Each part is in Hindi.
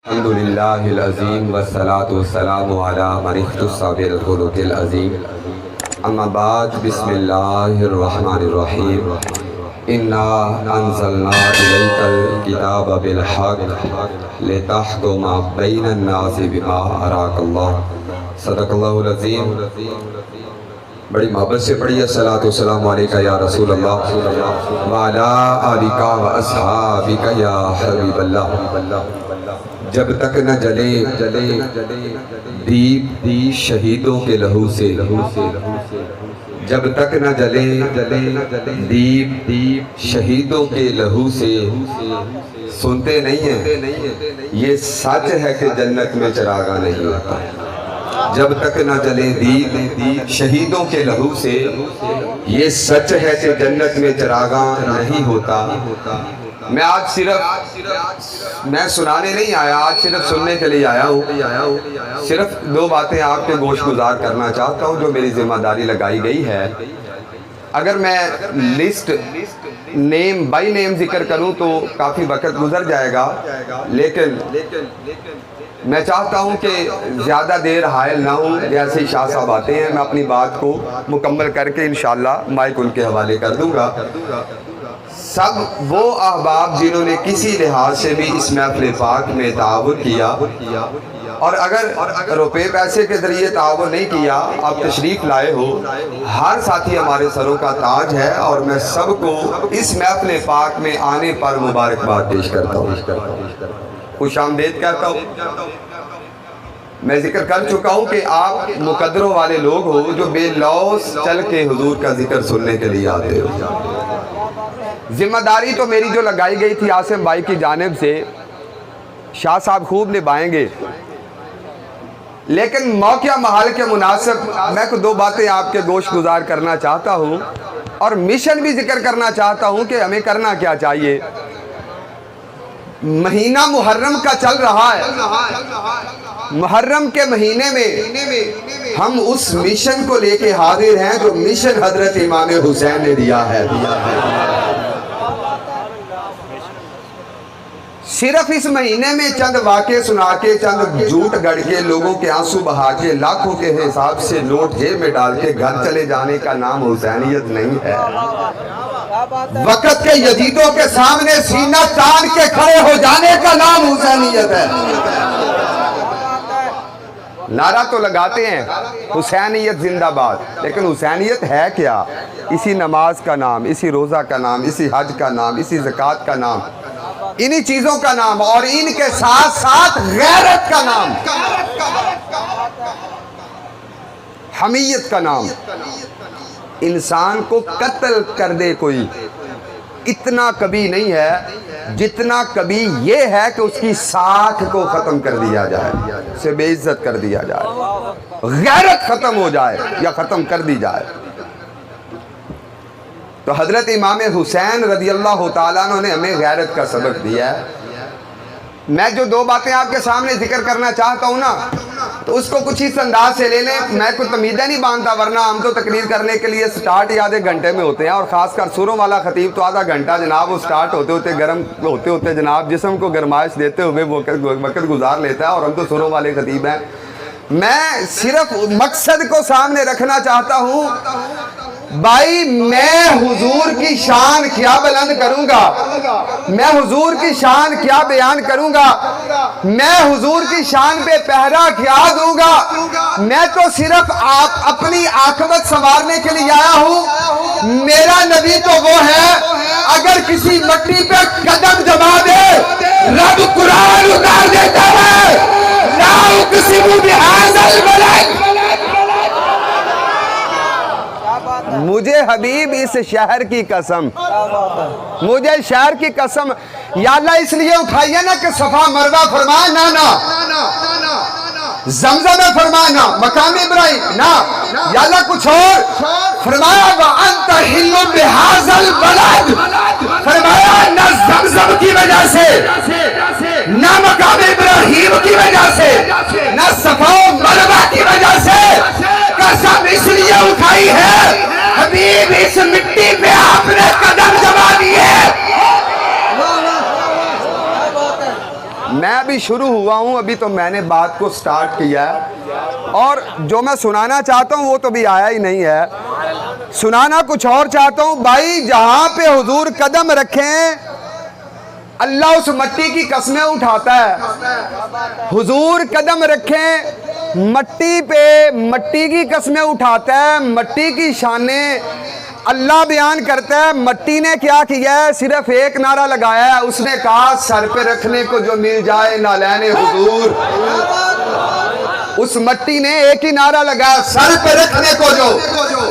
अल्हम्दुलिल्लाहिल अज़ीम वस्सलातु वस्सलामु अला मन इख्तस्सा बिल खुलुक़िल अज़ीम। अम्मा बाद, बिस्मिल्लाहिर रहमानिर रहीम। इन्ना अंज़लना इलैकल किताब बिल हक़्क़ लितहकुमा बैनन नासि बिमा अराकल्लाह। सदक़ल्लाहुल अज़ीम। बड़ी मोहब्बत से पढ़िए अस्सलातु वस्सलामु अलैका या रसूल अल्लाह व अला आलिका व अस्हाबिका या हबीबल्लाह। जब तक न जले दीप शहीदों के लहू से, जब तक न जले दीप शहीदों के लहू से, सुनते नहीं है ये सच है कि जन्नत में चरागा नहीं होता। जब तक न जले दीप शहीदों के लहू से, ये सच है कि जन्नत में चरागा नहीं होता। मैं आज सिर्फ मैं सुनाने नहीं आया, आज सिर्फ सुनने के लिए आया हूँ। सिर्फ दो बातें आपके गोश गुजार करना चाहता हूँ जो मेरी जिम्मेदारी लगाई गई है। अगर मैं लिस्ट नेम बाई नेम जिक्र करूँ तो काफ़ी वक्त गुजर जाएगा, लेकिन मैं चाहता हूँ कि ज़्यादा देर हायल ना हूँ। जैसे ही शाह साहब आते हैं मैं अपनी बात को मुकम्मल करके इंशाअल्लाह माइक उनके हवाले कर दूँगा। सब वो अहबाब जिन्होंने किसी लिहाज से भी इस महफिल पाक में ताउन किया, और अगर रुपये पैसे के ज़रिए ताउन नहीं किया, आप तशरीफ़ लाए हो, हर साथी हमारे सरों का ताज है। और मैं सबको इस महफिल पाक में आने पर मुबारकबाद पेश करता हूँ, खुशामदीद कहता हूँ। मैं जिक्र कर चुका हूँ कि आप मुकद्दरों वाले लोग हो जो बेलौस चल के हुजूर का जिक्र सुनने के लिए आते हो। जिम्मेदारी तो मेरी जो लगाई गई थी आसिम भाई की जानिब से, शाह साहब खूब निभाएंगे, लेकिन मौका महल के मुनासिब मैं को दो बातें आपके गोश गुजार करना चाहता हूँ और मिशन भी जिक्र करना चाहता हूँ कि हमें करना क्या चाहिए। महीना मुहर्रम का चल रहा है। मुहर्रम के महीने में हम उस मिशन को लेके हाजिर हैं जो मिशन हजरत इमाम हुसैन ने दिया है। सिर्फ इस महीने में चंद वाक़े सुना के, चंद झूठ गढ़ के, लोगों के आंसू बहा के, लाखों के हिसाब से नोट जेब में डाल के घर चले जाने का नाम हुसैनियत नहीं है। वक़्त के यजीदों के सामने सीना तान के खड़े हो जाने का नाम हुसैनियत है। नारा तो लगाते हैं हुसैनियत जिंदाबाद, लेकिन हुसैनियत है क्या? इसी नमाज का नाम, इसी रोज़ा का नाम, इसी हज का नाम, इसी ज़कात का नाम, इन्हीं चीज़ों का नाम, और इनके साथ साथ गैरत का नाम, हमीयत का नाम। इंसान को कत्ल कर दे कोई, इतना कभी नहीं है जितना कभी ये है कि उसकी साख को ख़त्म कर दिया जाए, उसे बेइज्जत कर दिया जाए, गैरत ख़त्म हो जाए या ख़त्म कर दी जाए। तो हज़रत इमाम हुसैन रज़ियल्लाहु ताला अन्हु ने हमें गैरत का सबक दिया है। मैं जो दो बातें आपके सामने जिक्र करना चाहता हूँ ना, तो उसको कुछ इस अंदाज से ले लें। मैं कुछ तमीज़ें नहीं बांधता, वरना हम तो तकरीर करने के लिए स्टार्ट ही आधे घंटे में होते हैं, और ख़ासकर सुरों वाला खतीब तो आधा घंटा जनाब वो स्टार्ट होते होते गर्म होते होते जनाब जिस्म को गरमाइश देते हुए वो वक्त गुजार लेता है, और हम तो सुरों वाले खतीब हैं। मैं सिर्फ मकसद को सामने रखना चाहता हूँ। भाई मैं हुजूर की शान क्या बुलंद करूंगा, मैं हुजूर की शान क्या बयान करूंगा, मैं हुजूर की शान पे पहरा क्या दूंगा। मैं तो सिर्फ आप अपनी आखिरत संवारने के लिए आया हूं। मेरा नबी तो वो है, अगर किसी मट्टी पे कदम जमा दे रब कुरान उतार देता है। मुझे हबीब इस शहर की कसम, मुझे शहर की कसम, या अल्लाह इसलिए उठाइए ना कि सफा मरवा फरमाए ना, जमजम फरमाना, मकाम इब्राहिम ना, या अल्लाह कुछ और फरमाया, व अंत हिल्लु बिहाज़ल बलद, फरमाया ना जमजम की वजह से, ना मकाम इब्राहिम की वजह से, ना सफा मरवा की वजह से, कसम इसलिए उठाई है हबीब इस मिट्टी पे आपने कदम जमा दिए। मैं भी शुरू हुआ हूँ, अभी तो मैंने बात को स्टार्ट किया है और जो मैं सुनाना चाहता हूँ वो तो भी आया ही नहीं है। सुनाना कुछ और चाहता हूँ भाई। जहाँ पे हुजूर कदम रखें अल्लाह उस मट्टी की कस्में उठाता है। हुजूर कदम रखें मट्टी पे, मट्टी की कस्में उठाता है। मट्टी की शाने अल्लाह बयान करता है। मट्टी ने क्या किया है? सिर्फ एक नारा लगाया है। उसने कहा सर पे रखने को जो मिल जाए नालैने हुजूर। उस मट्टी ने एक ही नारा लगाया, सर पे रखने को जो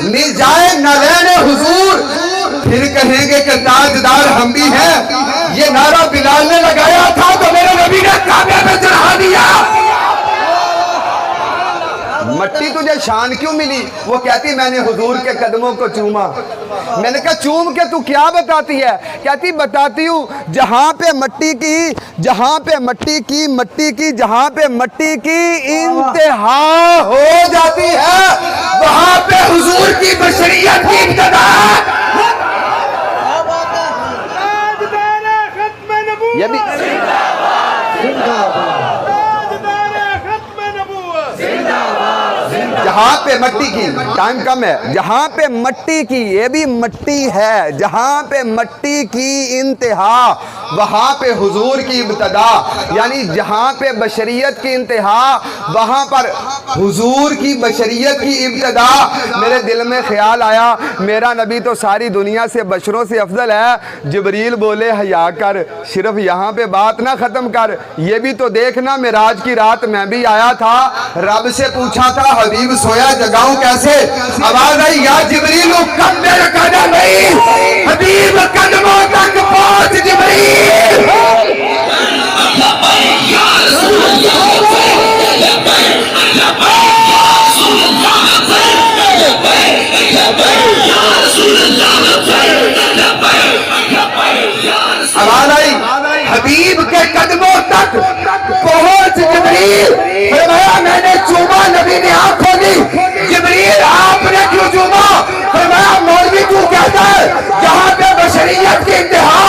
मिल जाए नालैने हुजूर। फिर कहेंगे कि ताजदार हम भी हैं। ये नारा बिलाल ने लगाया था तो मेरे नबी ने काबे में चढ़ा दिया। मट्टी तुझे शान क्यों मिली? वो कहती मैंने हुजूर के कदमों को चूमा। मैंने कहा चूम के तू क्या बताती है? कहती बताती हूँ जहाँ पे मट्टी की, जहाँ पे मट्टी की, मट्टी की जहाँ पे मट्टी की इंतहा हो जाती है वहाँ पे हुजूर की बशरियत की इब्तिदा। ये भी जहाँ पे मट्टी की, टाइम कम है, जहाँ पे मट्टी की, ये भी मट्टी है, जहाँ पे मट्टी की इंतहा वहाँ पे हुजूर की इब्तिदा। यानी जहाँ पे बशरियत की इंतहा वहाँ पर हुजूर की बशरियत की इब्तिदा। मेरे दिल में ख्याल आया मेरा नबी तो सारी दुनिया से बशरों से अफजल है। जिब्रील बोले हया कर, सिर्फ यहाँ पे बात ना ख़त्म कर, ये भी तो देखना मेराज की रात मैं भी आया था। रब से पूछा था हबीब सोया जगाऊं कैसे? आवाज आई या जिब्रील कब मेरा कदम नहीं, हबीब कदमों तक पहुंच जिब्रील। आवाज आई हबीब के कदमों तक पहुंच जिब्रील। फरमाया मैंने चूमा, नबी ने आंख खोली। जिब्रील आपने क्यों चूमा? फरमाया मौलवी तू कहता है जहाँ पे बशरियत की इंतहा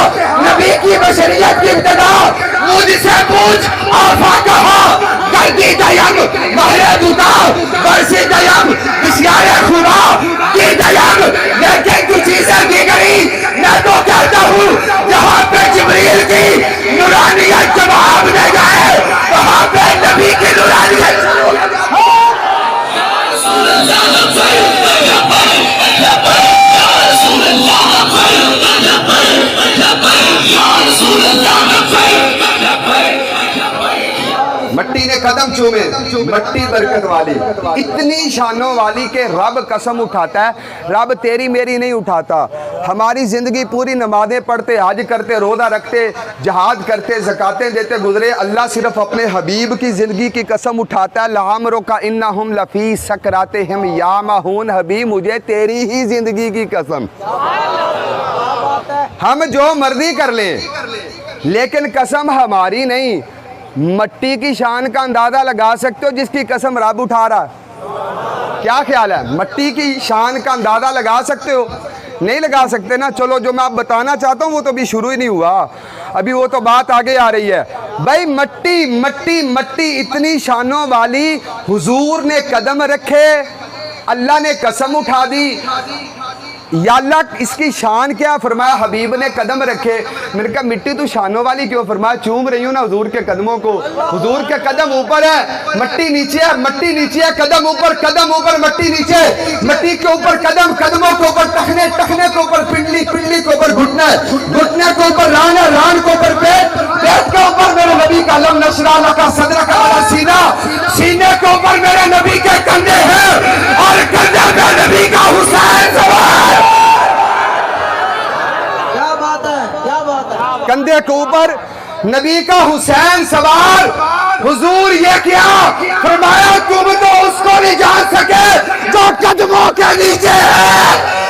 नबी की बशरियत की इब्तिदा। मुझसे पूछ आफा कहा कर दी दयम महरे दूता बरसी दयम इश्यारे खुदा की दयम। लेकिन कुछ चीजें की गई मैं तो कहता हूँ जहाँ पे जिब्रील की नूरानियत जवाब दे जाए वहाँ पे नबी की नूरानियत। मट्टी ने कदम चूमे, मट्टी बरकत वाली, इतनी शानों वाली के रब कसम उठाता है। रब तेरी मेरी नहीं उठाता। हमारी ज़िंदगी पूरी नमाज़ें पढ़ते, हज करते, रोज़ा रखते, जहाद करते, ज़कातें देते गुजरे। अल्लाह सिर्फ अपने हबीब की ज़िंदगी की कसम उठाता है। लामरो का इन्ना हम लफ़ी सकराते हम या माहून हबीब मुझे तेरी ही ज़िंदगी की कसम। हम जो मर्जी कर लें लेकिन कसम हमारी नहीं। मट्टी की शान का अंदाज़ा लगा सकते हो जिसकी कसम रब उठा रहा है। क्या ख्याल है? मट्टी की शान का अंदाज़ा लगा सकते हो? नहीं लगा सकते ना। चलो जो मैं आप बताना चाहता हूँ वो तो अभी शुरू ही नहीं हुआ, अभी वो तो बात आगे आ रही है। भाई मट्टी मट्टी मट्टी इतनी शानों वाली, हुजूर ने कदम रखे, अल्लाह ने कसम उठा दी। या अल्लाह इसकी शान क्या? फरमाया हबीब ने कदम रखे। मैंने कहा मिट्टी तू शानों वाली क्यों? फरमाया चूम रही हूँ ना हुजूर के कदमों को। हुजूर के कदम ऊपर है, मट्टी नीचे है, मट्टी नीचे है, कदम ऊपर, मट्टी नीचे, मट्टी के ऊपर कदम, कदमों के ऊपर टखने, टखने के ऊपर पिंडली, पिंडली के ऊपर घुटने, घुटने के ऊपर रान है, रान के ऊपर पेट, पेट के ऊपर मेरे नबी का लम नशरा का सदर का वाला सीना, सीने के ऊपर मेरे नबी के कंधे हैं और कंधे में नबी का हुसैन सवार। कंधे के ऊपर नबी का हुसैन सवार। हुजूर ये क्या? फरमाया तुम तो उसको नहीं जान सके जो कदमों के नीचे है।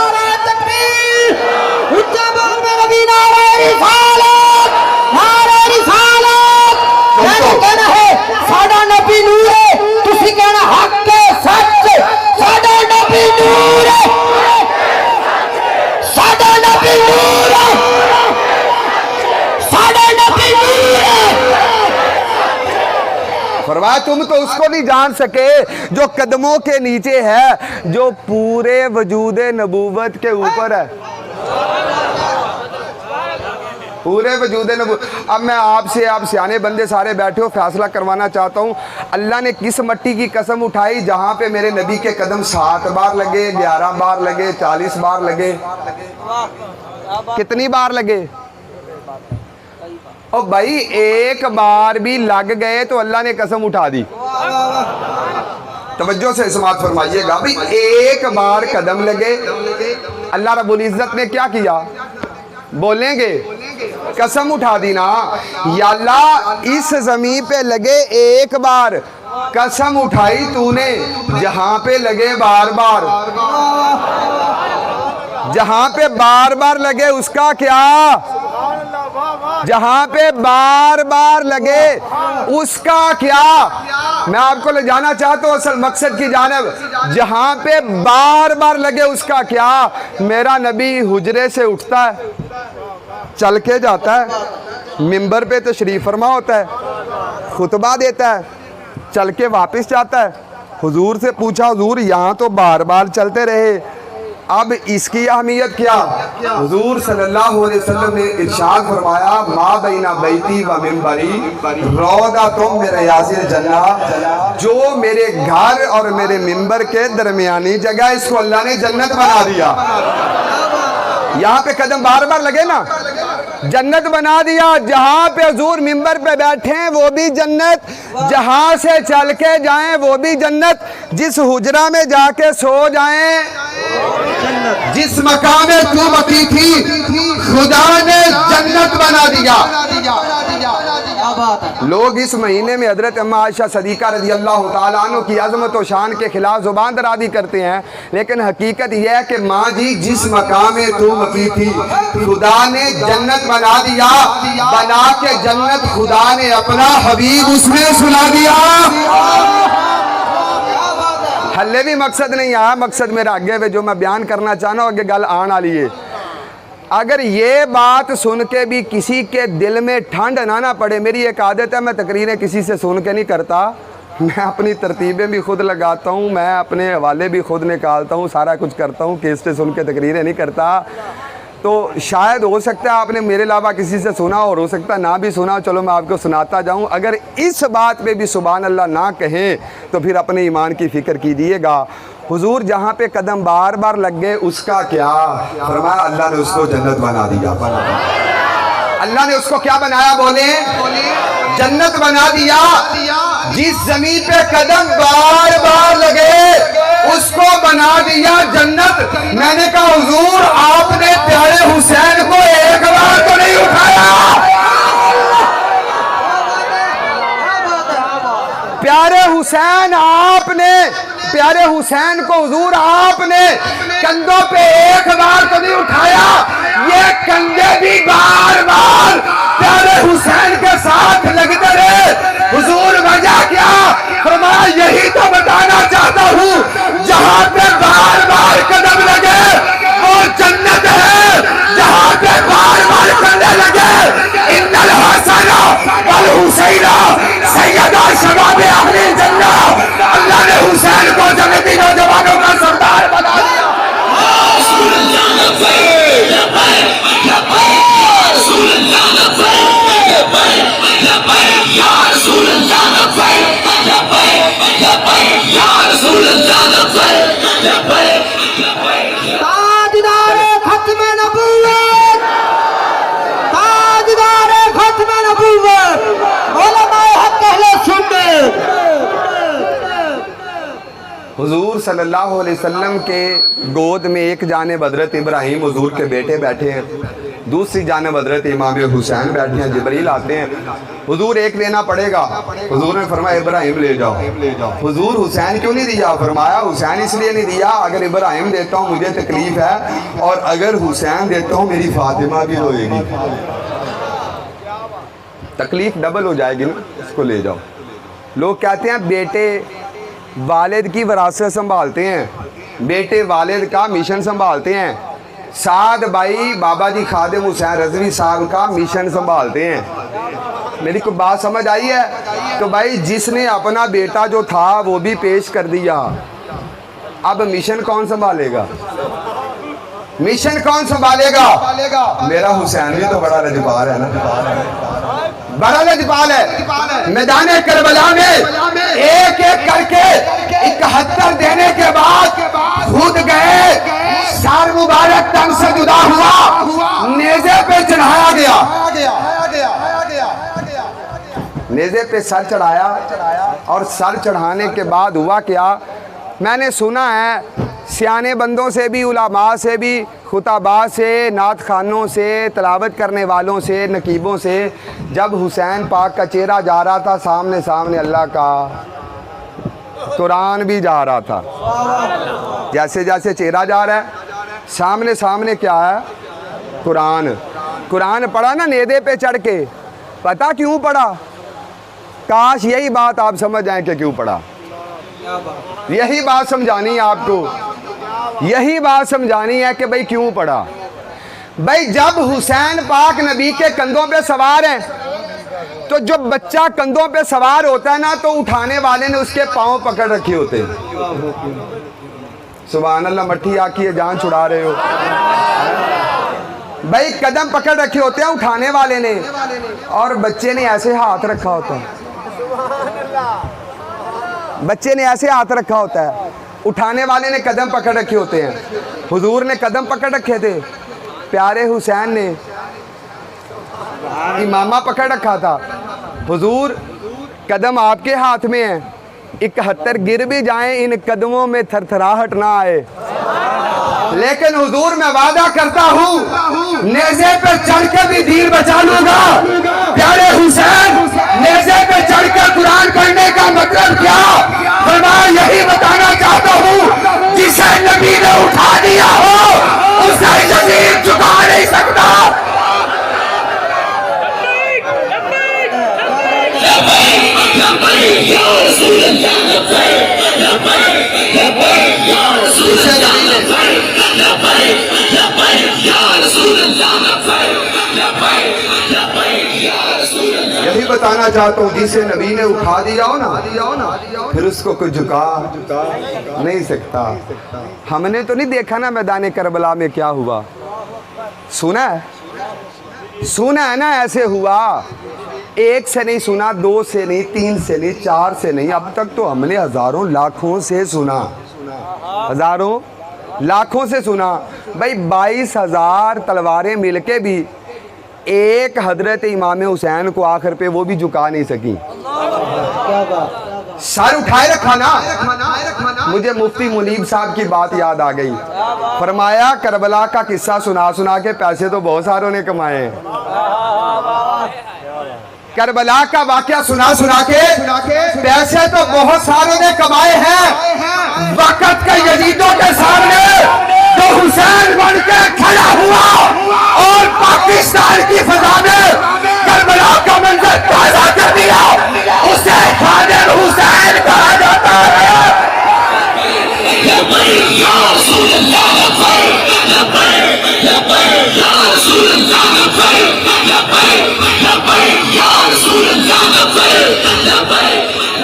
नारे तकबीर, ऊंचा बोल मेरे नबी, नारे रिसालत, नारे रिसालत। कहना है साडा नबी नूर है, तुसी कहना हक है, सच, साडा नबी नूर है, साडा नबी नूर है, साडा नबी नूर है। फरमाया तुम तो उसको नहीं जान सके जो कदमों के नीचे है, जो पूरे वजूद नबूवत के ऊपर है, पूरे वजूद नबूवत। अब मैं आपसे, आप सियाने बंदे सारे बैठे हो, फैसला करवाना चाहता हूँ, अल्लाह ने किस मट्टी की कसम उठाई जहाँ पे मेरे नबी के कदम 7 बार लगे, 11 बार लगे, 40 बार लगे, कितनी बार लगे? ओ भाई एक बार भी लग गए तो अल्लाह ने कसम उठा दी। तवज्जो से समाअत फरमाइएगा भाई, एक बार कदम लगे, अल्लाह रब्बुल इज्जत ने क्या किया? बोलेंगे कसम उठा दी ना, या अल्लाह इस जमीन पे लगे एक बार, कसम उठाई तूने, जहां पे लगे बार बार, जहां पे बार बार लगे उसका क्या? जहां पे बार बार लगे उसका क्या? मैं आपको ले जाना चाहता हूं असल मकसद की जानिब, जहां पे बार बार लगे उसका क्या? मेरा नबी हुजरे से उठता है, चल के जाता है, मिंबर पे तशरीफ फरमा होता है, खुतबा देता है, चल के वापस जाता है। हुजूर से पूछा, हुजूर यहाँ तो बार बार चलते रहे, अब इसकी अहमियत क्या? हुजूर सल्लल्लाहु अलैहि वसल्लम ने इरशाद फरमाया, मा बैना बैती व मिंबरी रौदातुम मिन रियाज़िल जन्नह, जो मेरे घर और मेरे मिंबर के दरमियानी जगह, इसको अल्लाह ने जन्नत बना दिया। यहाँ पे कदम बार बार लगे ना, जन्नत बना दिया। जहाँ पे हुजूर मिंबर पे बैठे हैं वो भी जन्नत, जहाँ से चल के जाएं वो भी जन्नत, जिस हुजरा में जाके सो जाएं, जिस मकाम में तू बकी थी खुदा ने जन्नत बना दिया। लोग इस महीने में हजरत अम्मा आयशा सदीका रज़ी अल्लाह तआला अन्हा की अज़मत व शान के खिलाफ जुबान दराज़ी करते हैं, लेकिन हकीकत यह है कि माँ जी जिस मकाम में तू बकी थी खुदा ने जन्नत बना दिया, बना के जन्नत खुदा ने अपना हबीब उसमें सुला दिया। हल्ले भी मकसद नहीं आया, मकसद मेरा आगे वे जो मैं बयान करना चाहना हूँ, आगे गल आने वाली है। अगर ये बात सुन के भी किसी के दिल में ठंड ना पड़े, मेरी एक आदत है, मैं तकरीरें किसी से सुन के नहीं करता, मैं अपनी तरतीबें भी खुद लगाता हूँ, मैं अपने हवाले भी खुद निकालता हूँ, सारा कुछ करता हूँ, केस से सुन के तकरीरें नहीं करता। तो शायद हो सकता है आपने मेरे अलावा किसी से सुना और हो सकता है ना भी सुना, चलो मैं आपको सुनाता जाऊँ। अगर इस बात पे भी सुभान अल्लाह ना कहें तो फिर अपने ईमान की फ़िक्र कीजिएगा। हुजूर जहाँ पे कदम बार बार लग गए उसका क्या? फरमाया अल्लाह ने उसको जन्नत बना दिया। अल्लाह ने उसको क्या बनाया? बोले जन्नत बना दिया। जिस जमीन पे कदम बार बार लगे उसको बना दिया जन्नत। मैंने कहा हुजूर आपने प्यारे हुसैन को एक बार तो नहीं उठाया? प्यारे हुसैन आपने, प्यारे हुसैन को हुजूर आपने कंधों पे एक बार तो नहीं उठाया? ये कंधे भी बार बार प्यारे हुसैन के साथ लगते रहे। हुजूर वजह क्या? फरमाया यही तो बताना चाहता हूँ, जहाँ पे बार बार कदम लगे वो जन्नत है, जहाँ पे बार बार कंधे लगे इन्नल हसना वल हुसैना सैयदा शबाब अहले जन्नत। अल्लाह ने हुसैन को जन्नती नौजवानों का सरदार बना दिया। हुजूर सल्लल्लाहु अलैहि वसल्लम के गोद में एक जानिब हज़रत इब्राहीम हुजूर के बेटे बैठे हैं, दूसरी जानिब हज़रत इमाम हुसैन बैठे हैं। जिब्रील आते हैं, हुजूर एक लेना पड़ेगा। हुजूर ने फरमाया इब्राहीम ले जाओ। हुजूर हुसैन क्यों नहीं दिया? फरमाया हुसैन इसलिए नहीं दिया, अगर इब्राहीम देता हूँ मुझे तकलीफ है, और अगर हुसैन देता हूँ मेरी फातिमा भी रोएगी, तकलीफ डबल हो जाएगी ना, इसको ले जाओ। लोग कहते हैं बेटे वालिद की विरासत संभालते हैं, बेटे वालिद का मिशन संभालते हैं। साद भाई बाबा जी खादिम हुसैन रज़वी साहब का मिशन संभालते हैं। मेरी को बात समझ आई है? तो भाई जिसने अपना बेटा जो था वो भी पेश कर दिया, अब मिशन कौन संभालेगा? मिशन कौन संभालेगा? मेरा हुसैन भी तो बड़ा लजपाल है ना, बड़ा लजपाल है। मैदान करबला में एक एक करके 71 देने के बाद खुद गए, सर मुबारक तन से जुदा हुआ, नेज़े पे चढ़ाया गया, नेज़े पे सर चढ़ाया। और सर चढ़ाने के बाद हुआ क्या? मैंने सुना है सियाने बंदों से भी, उलामा से भी, खुताबा से, नात खानों से, तलावत करने वालों से, नकीबों से, जब हुसैन पाक का चेहरा जा रहा था सामने सामने अल्लाह का, कुरान भी जा रहा था। जैसे जैसे चेहरा जा रहा है सामने सामने क्या है? कुरान। कुरान पढ़ा ना नेज़े पे चढ़ के, पता क्यों पढ़ा? काश यही बात आप समझ जाएं कि क्यों पढ़ा। यही बात समझानी है आपको, यही बात समझानी है कि भाई क्यों पढ़ा। भाई जब हुसैन पाक नबी के कंधों पे सवार हैं, तो जब बच्चा कंधों पे सवार होता है ना, तो उठाने वाले ने उसके पांव पकड़ रखे होते हैं। सुभान अल्लाह, मट्ठी आकी जान छुड़ा रहे हो भाई। कदम पकड़ रखे होते हैं उठाने वाले ने, और बच्चे ने ऐसे हाथ रखा होता है, बच्चे ने ऐसे हाथ रखा होता है, उठाने वाले ने कदम पकड़ रखे होते हैं। हुजूर ने कदम पकड़ रखे थे, प्यारे हुसैन ने इमामा पकड़ रखा था। हुजूर कदम आपके हाथ में है, 71 गिर भी जाएं इन कदमों में थरथराहट ना आए। लेकिन हुजूर मैं वादा करता हूँ नेज़े पे चढ़ के भी दीन बचा लूंगा। प्यारे हुसैन नेज़े पे चढ़ के कुरान पढ़ने का मतलब क्या? फरमाया यही बताना चाहता हूँ, जिसे नबी ने उठा दिया हो उसे जमीन झुका नहीं सकता। यही बताना चाहता हूँ, जिसे नबी ने उठा दिया हो ना, फिर उसको कोई झुका नहीं सकता। हमने तो नहीं देखा ना मैदान करबला में क्या हुआ, सुना है ना, ऐसे हुआ। एक से नहीं सुना, दो से नहीं, तीन से नहीं, चार से नहीं, अब तक तो हमने हजारों लाखों से सुना, हजारों लाखों से सुना। भाई 22,000 तलवारें मिलके भी एक हजरत इमाम हुसैन को आखिर पे वो भी झुका नहीं सकी। सर उठाए रखा ना। मुझे मुफ्ती मुनीब साहब की बात याद आ गई। फरमाया करबला का किस्सा सुना सुना के पैसे तो बहुत सारों ने कमाए हैं। करबला का वाकया सुना सुना के पैसे तो बहुत सारों ने कमाए हैं। वक्त के यजीदों के सामने तो हुसैन बन के खड़ा हुआ और पाकिस्तान की फजा में करबला का मंजर ताजा कर दिया। उसे खादिर हुसैन कहा जाता है।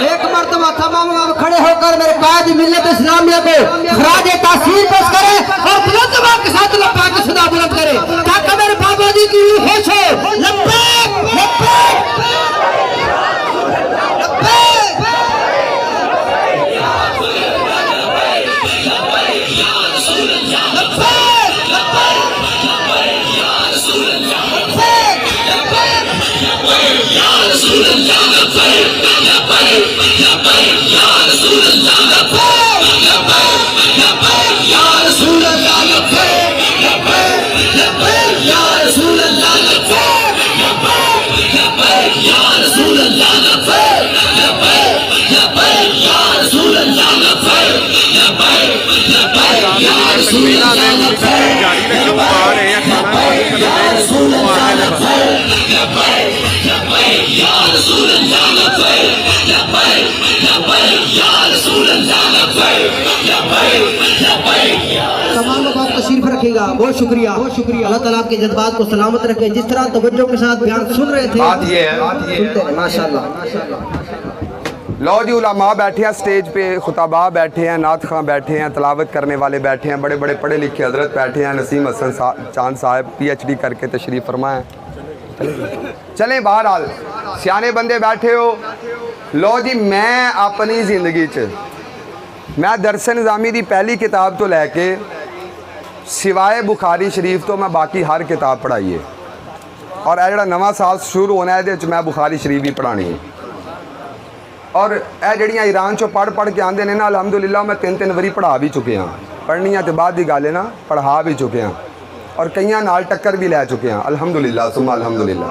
एक मर्तबा तमाम लोग खड़े होकर मेरे कायद मिल्लत इस्लामिया को खराज तासीर पेश करें और बुलंद आवाज के साथ लब्बैक की सदा बुलंद करें ताकि मेरे बाबा जी की रूह खुश हो। लब्बैक लब्बैक जारी रखें, तमाम बात तशरीफ रखेगा। बहुत शुक्रिया, बहुत शुक्रिया। अल्लाह ताला आपके जज्बात को सलामत रखे। जिस तरह तवज्जो के साथ बयान सुन रहे थे, बात ये है माशाल्लाह। लो जी, उलमा बैठे हैं स्टेज पे, खुतबा बैठे हैं, नात खां बैठे हैं, तलावत करने वाले बैठे हैं, बड़े बड़े पढ़े लिखे हजरत बैठे हैं। नसीम हसन चांद साहब PhD करके तशरीफ़ फरमाएं। चलें, बहरहाल सियाने बंदे बैठे हो। लो जी, मैं अपनी ज़िंदगी च मैं दरस निज़ामी दी पहली किताब तो लैके सिवाए बुखारी शरीफ तो मैं बाकी हर किताब पढ़ाई है। और यह जो नवा साल शुरू होना है, ये मैं बुखारी शरीफ भी पढ़ानी है। और यह जड़ियाँ ईरान चो पढ़ पढ़ के आते हैं ना, अलहमदुलिल्लाह मैं 3 वारी पढ़ा भी चुके हैं। पढ़निया तो बाद की गल है ना, पढ़ा भी चुके हैं और कई नाल टक्कर भी लै चुके हैं। अलहमदुलिल्लाह सुम्मा अलहमदुलिल्लाह।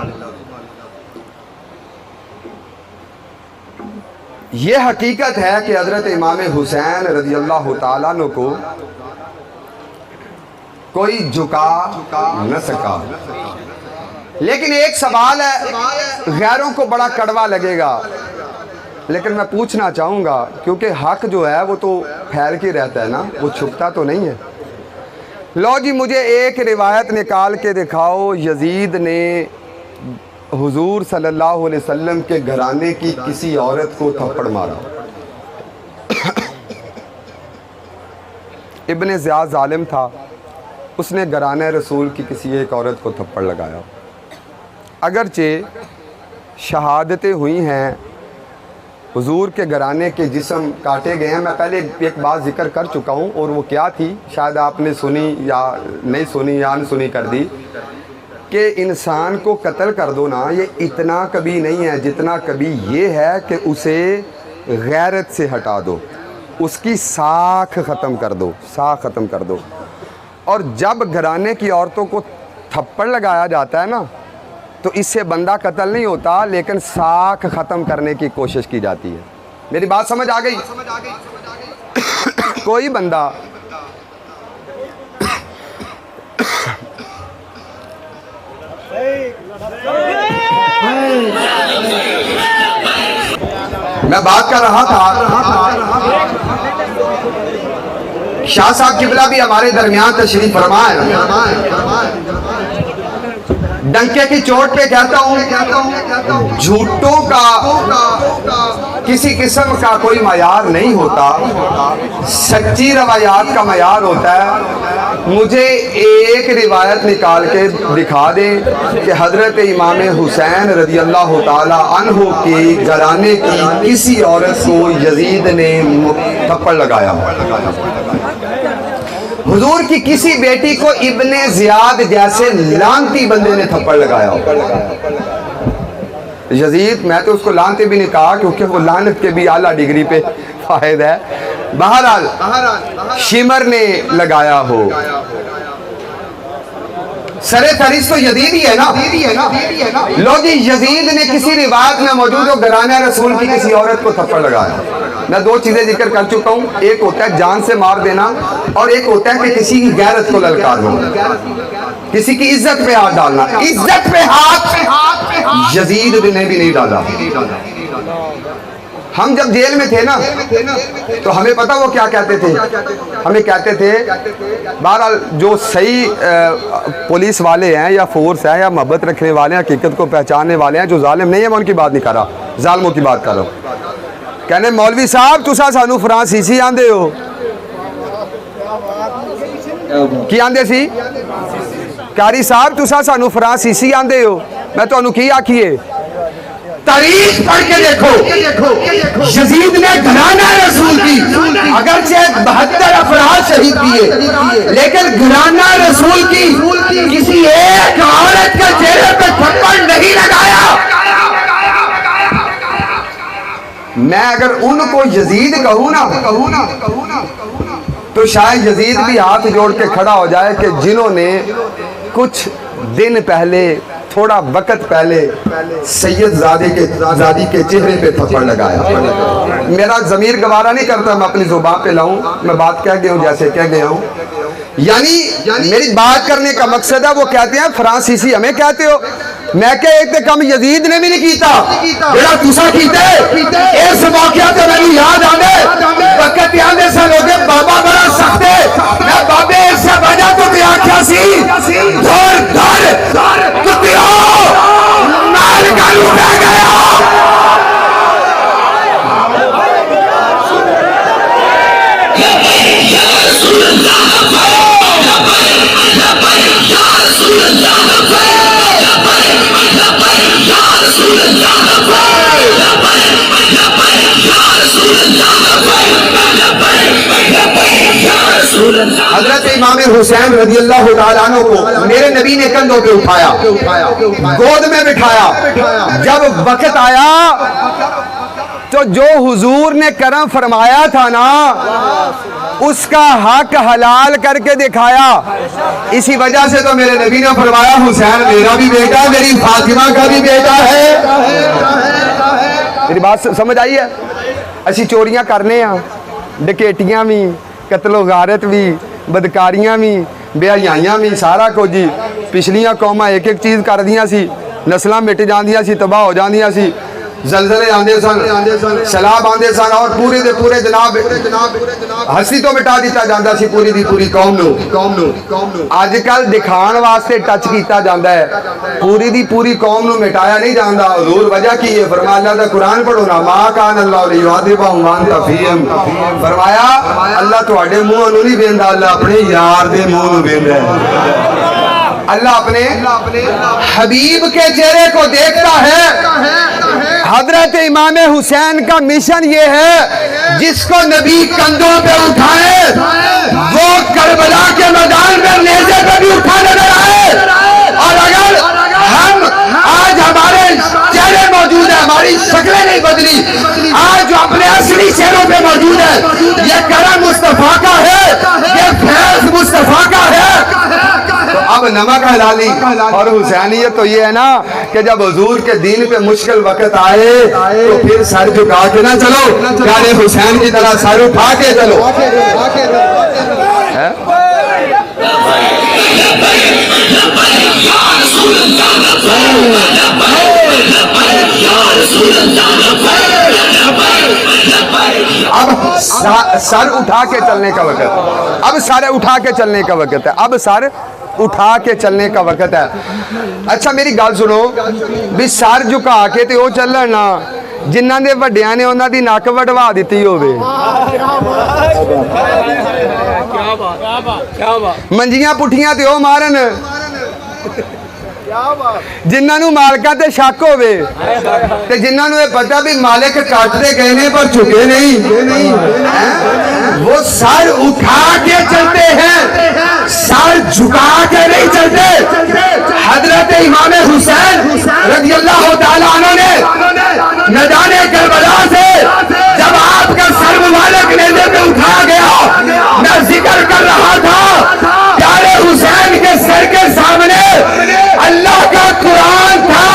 ये हकीकत है कि हज़रत इमाम हुसैन रज़ी अल्लाह तआला अन्हु को कोई झुका न सका। लेकिन एक सवाल है, गैरों को बड़ा कड़वा लगेगा, लेकिन मैं पूछना चाहूँगा, क्योंकि हक जो है वो तो फैल के रहता है ना, वो छुपता तो नहीं है। लो जी, मुझे एक रिवायत निकाल के दिखाओ, यजीद ने हुजूर सल्लल्लाहु अलैहि वसल्लम के घराने की किसी औरत को थप्पड़ मारा। इब्ने ज़ियाद जालिम था, उसने घराने रसूल की किसी एक औरत को थप्पड़ लगाया। अगरचे शहादतें हुई हैं, हुजूर के घराने के जिस्म काटे गए हैं। मैं पहले एक बात जिक्र कर चुका हूँ, और वो क्या थी, शायद आपने सुनी या नहीं सुनी या अनसुनी कर दी, कि इंसान को कत्ल कर दो ना, ये इतना कभी नहीं है जितना कभी ये है कि उसे गैरत से हटा दो, उसकी साख ख़त्म कर दो, साख ख़त्म कर दो। और जब घराने की औरतों को थप्पड़ लगाया जाता है ना, तो इससे बंदा कत्ल नहीं होता, लेकिन साख ख़त्म करने की कोशिश की जाती है। मेरी बात समझ आ गई? कोई बंदा मैं बात कर रहा था, शाह साहब किबला भी हमारे दरमियान तशरीफ फरमाए। डंके की चोट पे कहता हूँ, झूठों का किसी किस्म का कोई मयार नहीं होता, सच्ची रवायात का मयार होता है। मुझे एक रिवायत निकाल के दिखा दें कि हज़रत इमाम हुसैन रज़ी अल्लाह तआला अन्हु के घराने की किसी औरत को यजीद ने थप्पड़ लगाया। हुजूर की किसी बेटी को इब्ने ज़ियाद जैसे लानती बंदे ने थप्पड़ लगाया। यजीद, मैं तो उसको लानते भी नहीं कहा, क्योंकि वो लानत के भी आला डिग्री पे फायद है। बहरहाल शिमर ने लगाया हो, सरे फरिश्त तो यजीद ही है ना। लो जी, यजीद ने किसी रिवायत में मौजूद हो घराना रसूल की किसी औरत को थप्पड़ लगाया। मैं 2 चीजें जिक्र कर चुका हूँ, एक होता है जान से मार देना, और एक होता है कि किसी की गैरत को ललकारना, किसी की इज्जत पे हाथ डालना। इज्जत पे हाथ यजीद ने भी नहीं डाला। हम जब जेल में थे ना, तो हमें पता वो क्या कहते थे, हमें कहते थे, बहरहाल जो सही पुलिस वाले हैं या फोर्स है या मोहब्बत रखने वाले हैं, हकीकत को पहचानने वाले हैं, जो जालिम नहीं है, मैं उनकी बात नहीं कर रहा, जालिमों की बात कर रहा हूँ। कहने, मौलवी साहब तुसा सानू फ्रांसीसी आंदे हो, की आंदे सी? कारी साहब तुसा सानू फ्रांसीसी आंदे हो, मैं तुहानू की आखिए? तारीख पढ़ के देखो, यजीद ने घराना रसूल की अगरचे 72 अफराद शहीद किए, लेकिन घराना रसूल की किसी एक औरत के चेहरे पे थप्पड़ नहीं लगाया। मैं अगर उनको यजीद कहूँ ना, तो शायद यजीद भी हाथ जोड़ के खड़ा हो जाए कि जिन्होंने कुछ दिन पहले, थोड़ा वक्त पहले सैयद ज़ादी के चेहरे पे थप्पड़ लगाया। मेरा ज़मीर गवारा नहीं करता मैं अपनी ज़ुबान पे लाऊं, मैं बात कह गया हूँ जैसे कह गया हूँ। यानी मेरी बात करने का मकसद है, वो कहते हैं फ्रांसीसी हमें कहते हो, मैं क्या एक कम यजीद ने भी नहीं कीता जेड़ा तुसा कीते इस मौके ते मेरी याद आवे वक्त आंदे सन लोगे बाबा बड़ा सख्त है मैं बाबे इस वजह तो भी आख्या सी दर दर कुतियो मार का लूटा गया हजरत इमाम हुसैन रजी अल्लाह तआला अन्हु को मेरे नबी ने कंधों पे उठाया गोद में बिठाया जब वक्त आया तो जो हुजूर ने करम फरमाया था ना उसका हक हलाल करके दिखाया इसी वजह से तो मेरे नबी ने फरमाया हुसैन मेरा भी बेटा है मेरी फातिमा का भी बेटा है मेरी बात समझ आई है असी चोरियां करने डकैतियां भी कतलो गारत भी बदकारियां भी बेहयाइयां भी सारा कुछ जी पिछलियां कौमां एक एक चीज़ कर दियां सी नस्लां मिट जांदियां सी तबाह हो जांदियां सी जलजले आंदे सन सैलाब आंदे सन और पूरे दे पूरे जनाब हस्ती तो मिटा दिता जाता सी पूरी दी पूरी कौम नूं अजकल दिखाण वास्ते टच किया जाता है पूरी दी पूरी कौम नूं मिटाया नहीं जाता हुजूर वजह की है फरमाया अल्लाह दा कुरान पढ़ो ना मा कान अल्लाह लियुअज़िबहुम व अंत फीहिम फरमाया अल्लाह तुहाडे मुंह नूं नहीं वेंदा अल्लाह अपने यार दे मुंह नूं वेंदा है अल्लाह अपने हबीब के चेहरे को देखता है हजरत इमाम हुसैन का मिशन ये है जिसको नबी कंधों पे उठाए वो करबला के मैदान में नेज़े पे भी उठा नजर आए और अगर हम आज हमारे चेहरे मौजूद है हमारी शक्लें नहीं बदली आज जो अपने असली चेहरों पे मौजूद है ये करम मुस्तफा का है ये फैज मुस्तफा का है तो अब नमक हलाली और हुसैनियत तो ये है ना कि जब हुजूर के दीन पे मुश्किल वक्त आए तो फिर सर झुका के ना चलो प्यारे हुसैन की तरह सर उठा के चलो अब सर उठा के चलने का वक्त अब सर उठा के चलने का वक्त है अब सर उठा के चलने का वक्त है अच्छा मेरी गल सुनो भी सर झुका के ते ओ चलन ना जिन्हां दे वड्डियां ने उन्हां दी नक वढवा दित्ती होवे मंजियां पुठियां ते ओ मारन जिन्होंने मालिका ते शक होवे ते जिन्होंने पता भी मालिक काटते गए ने पर झुके नहीं वो सर उठा के चलते हैं सर झुका के नहीं चलते हजरत इमाम हुसैन रज़ी अल्लाह तआला अन्हु ने मैदान करबला से जब आपका सर मुबारक नेज़े पे उठा गया मैं जिक्र कर रहा था प्यारे हुसैन के सर के सामने अल्लाह का कुरान था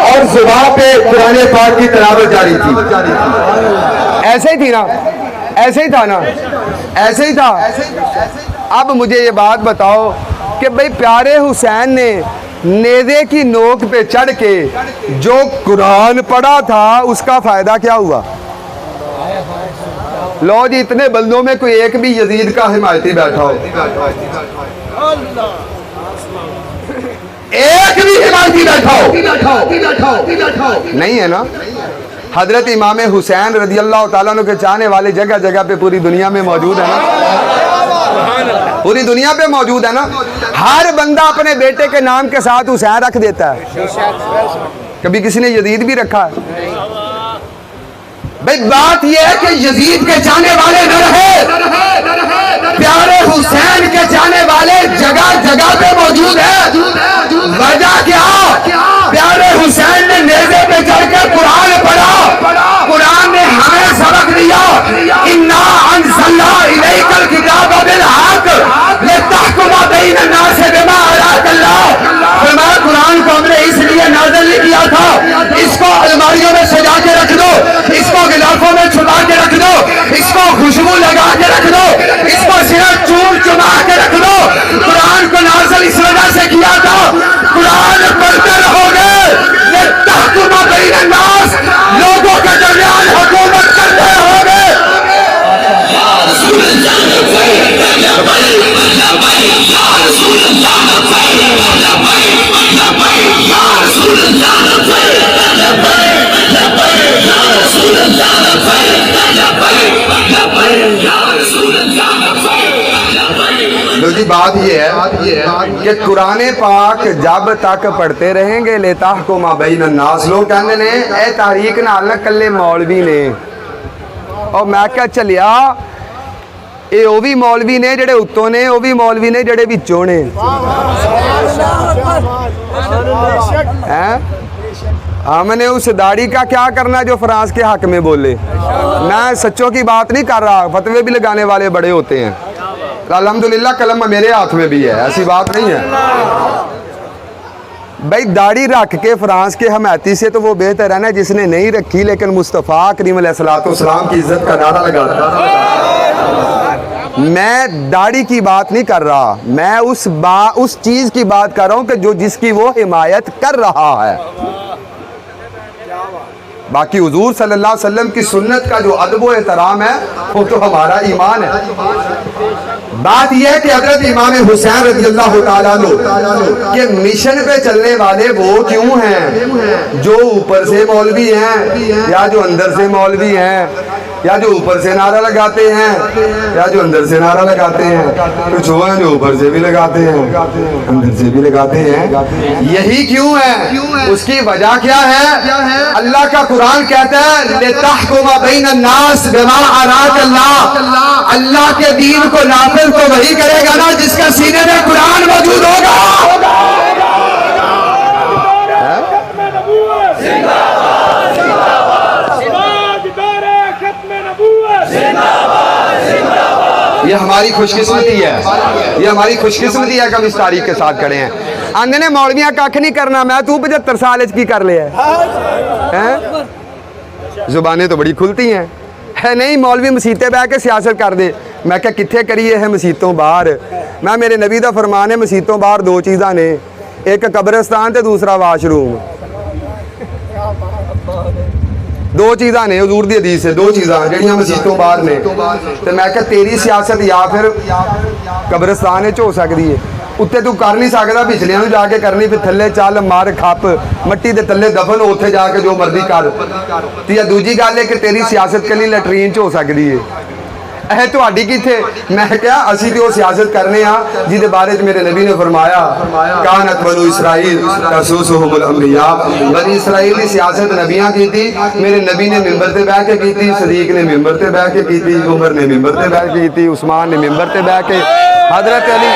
और जुबान पे कुरान पाक की तिलावत जारी थी ऐसे ही थी ना ऐसे ही था ना ऐसे ही था अब मुझे ये बात बताओ कि भाई प्यारे हुसैन ने नेज़े की नोक पे चढ़ के जो कुरान पढ़ा था उसका फायदा क्या हुआ लो जी इतने बंदों में कोई एक भी यजीद का हिमायती बैठा हो एक भी हिमायती बैठा हो नहीं है ना हजरत इमाम हुसैन रज़ी अल्लाह तआला अन्हु के चाहने वाले जगह जगह पे पूरी दुनिया में मौजूद है ना पूरी दुनिया पे मौजूद है ना हर बंदा अपने बेटे के नाम के साथ हुसैन रख देता है कभी किसी ने यजीद भी रखा है भाई बात यह है कि यजीद के चाहने वाले न रहे प्यारे हुसैन के चाहने वाले जगह जगह पे मौजूद है वजह क्या प्यारे हुसैन ने नेज़े पे चढ़कर कुरान पढ़ा कुरान ने हमें सबक दिया इन्ना अंज़लना इलैकल किताब बिल हक लितहकुम बैन अन्नास बिमा अराकल्लाह फरमाया कुरान को हमने इसलिए नाज़िल किया था इसको अलमारियों में सजा के रख दो इसको गिलाफों में छुपा के रख दो इसको खुशबू लगा के रख दो इसको सिर्फ चूर चुबा के रख दो कुरान को नाज़िल इस वजह से किया था कुरान पढ़ते रहोगे भाई बात ये है कि कुरान पाक जब तक पढ़ते रहेंगे लेता को माबैन अन्नास लोग कहते ने ए तारीख नाल ना कल्ले मौलवी ने और मैं क्या चलिया ये वो भी मौलवी ने जेड़े उत्तों ने वो भी मौलवी ने जेड़े विचों ने हैं हमने उस दाढ़ी का क्या करना जो फ्रांस के हक में बोले। मैं सच्चों की बात नहीं कर रहा, फतवे भी लगाने वाले बड़े होते हैं, अल्हम्दुलिल्लाह कलम मेरे हाथ में भी है, ऐसी बात नहीं है भाई। दाढ़ी रख के फ्रांस के हमायती से तो वो बेहतर है ना जिसने नहीं रखी लेकिन मुस्तफ़ा करीम अलैहिस्सलाम की इज्जत का नारा लगाता। मैं दाढ़ी की बात नहीं कर रहा, मैं उस चीज़ की बात कर रहा हूँ कि जो जिसकी वो हिमायत कर रहा है। बाकी हुजूर सल्लल्लाहु अलैहि वसल्लम की सुन्नत का जो अदब व एहतराम है वो तो हमारा ईमान है। बात यह है कि हजरत इमाम हुसैन रज़ियल्लाहु ताला अन्हु के मिशन पे चलने वाले वो क्यों हैं जो ऊपर से मौलवी हैं या जो अंदर से मौलवी हैं या जो ऊपर से नारा लगाते हैं या जो अंदर से नारा लगाते हैं। कुछ वो हैं जो ऊपर से भी लगाते हैं अंदर से भी लगाते हैं। यही क्यों है, उसकी वजह क्या है? अल्लाह का कुरान कहता है लितहकुम बैन अन्नास बिमा अराक अल्लाह। अल्लाह के दीन को नाफिज तो वही करेगा ना जिसका सीने में कुरान मौजूद होगा। ये हमारी खुशकिस्मती है, ये हमारी खुशकिस्मती है कि हम इस तारीख के साथ खड़े हैं। आंदे ने मौलवियां कख नहीं करना, मैं तू 75 साल की कर लिया है। जुबानें तो बड़ी खुलती हैं है नहीं मौलवी मसीते बह के सियासत कर दे। मैं क्या कित्थे करिए है मसीतों बाहर। मैं मेरे नबी का फरमान है मसीतों बाहर दो चीज़ां ने, एक कब्रिस्तान ते दूसरा वाशरूम। दो चीज़ां ने हजूर दी हदीस है, दो चीज़ां जड़ियां मसीतों बाहर ने। तो मैं क्या तेरी सियासत या फिर कब्रिस्तान हो सकती है, उत्ते तू कर नहीं सकता, पिछलियां नूं जाके करनी, फिर थल्ले चल मार खप मट्टी दे थल्ले दफन उत्थे जाके जो मर्जी कर। तो या दूजी गल है कि तेरी सियासत कली लैटरीन च हो सकती है, ਇਹ ਤੁਹਾਡੀ किथे। मैं क्या असी तो सियासत करने जिहदे बारे मेरे नबी ने फरमाया कानत बनु इसराइल तसूसुहुमुल अंबिया। बनी इसराइल की सियासत नबियां की थी, मेरे नबी ने मिंबर ते बह के की थी, सदीक ने मिंबर ते बह के की थी, उमर ने मिंबर ते बह के की थी, उस्मान ने मिंबर ते बह के, हजरत अली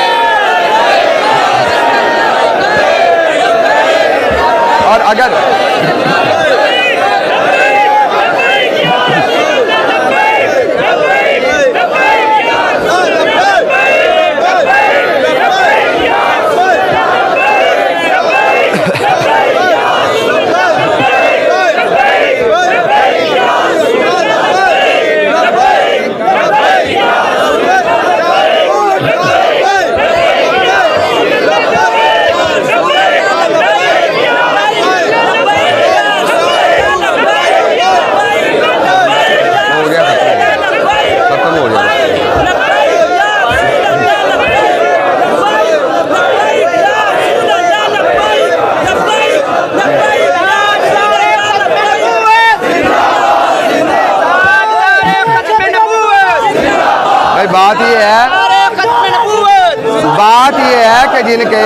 और अगर बात ये है कि जिनके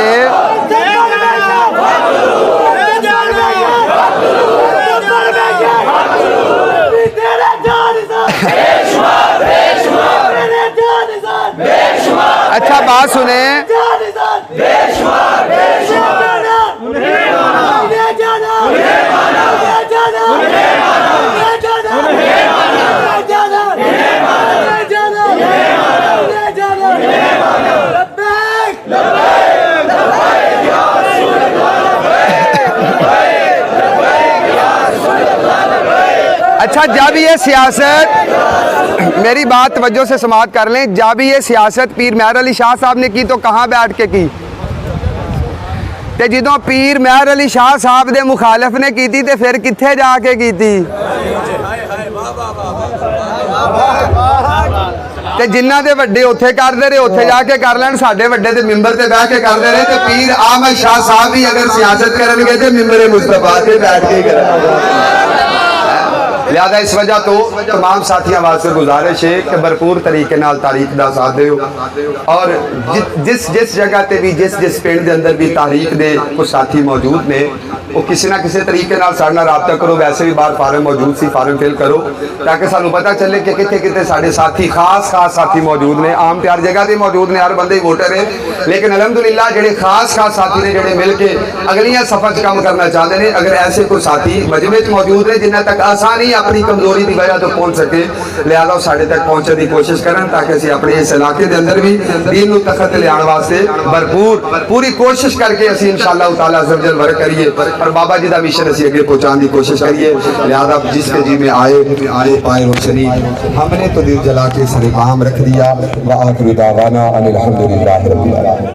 अच्छा बात सुने, अच्छा जब ये सियासत, मेरी बात तवज्जो से समाअत कर लें, जब ये सियासत पीर मेहर अली शाह साहब ने की तो कहाँ बैठ के की? ते जो पीर मेहर अली शाह साहब दे मुखालिफ ने की थी, ते फिर कित्थे जाके की थी? ते जिन्ना दे वड्डे उत्थे करदे रहे उत्थे जाके कर लैण, साडे वड्डे ते मिंबर ते बैठ के करदे रहे। ते पीर अहमद शाह साहब भी अगर सियासत करनगे ते मिंबर मुस्तफा ते बैठ के करनगे। लिहाजा इस वजह तो तमाम साथियों वास्ते गुजारिश है कि भरपूर तरीके नाल तारीख का साथ दो और जिस जिस जगह ते भी जिस पिंड के अंदर भी तारीख दे कुछ साथी मौजूद ने वो किसी ना किसी तरीके नाल साडे नाल राबता करो। वैसे भी बाहर फार्म मौजूद सी, फार्म फिल करो ताकि सानू पता चले कि कितने कितने साडे साथी खास साथी मौजूद ने। आम तो हर जगह से मौजूद ने, हर बंदे वोटर है, लेकिन अलहमदुलिल्लाह जेडे खास साथी ने जेडे मिल के अगलियां सफर च काम करना चाहते हैं। अगर ऐसे कोई साथी मजमे च मौजूद है जिन्हें तक आसानी अपनी कमजोरी की वजह तो पहुंच सके, लिहाजा साढ़े तक पहुंचने की कोशिश करें ताकि असं अपने इस इलाके के अंदर भी दीन तखत लिया वास्ते भरपूर पूरी कोशिश करके असी इंशाअल्लाह ताला अज़्ज़ वर्क करिए और बाबा जी का मिशन असी अगे पहुंचाने की कोशिश करिए। लिहाजा जिसके जी में आए पाए रोशनी, हमने तो दिल जला के सरेआम रख दिया। व आखिर दावाना अनिल हम्दुलिल्लाह रब्बिल आलमीन।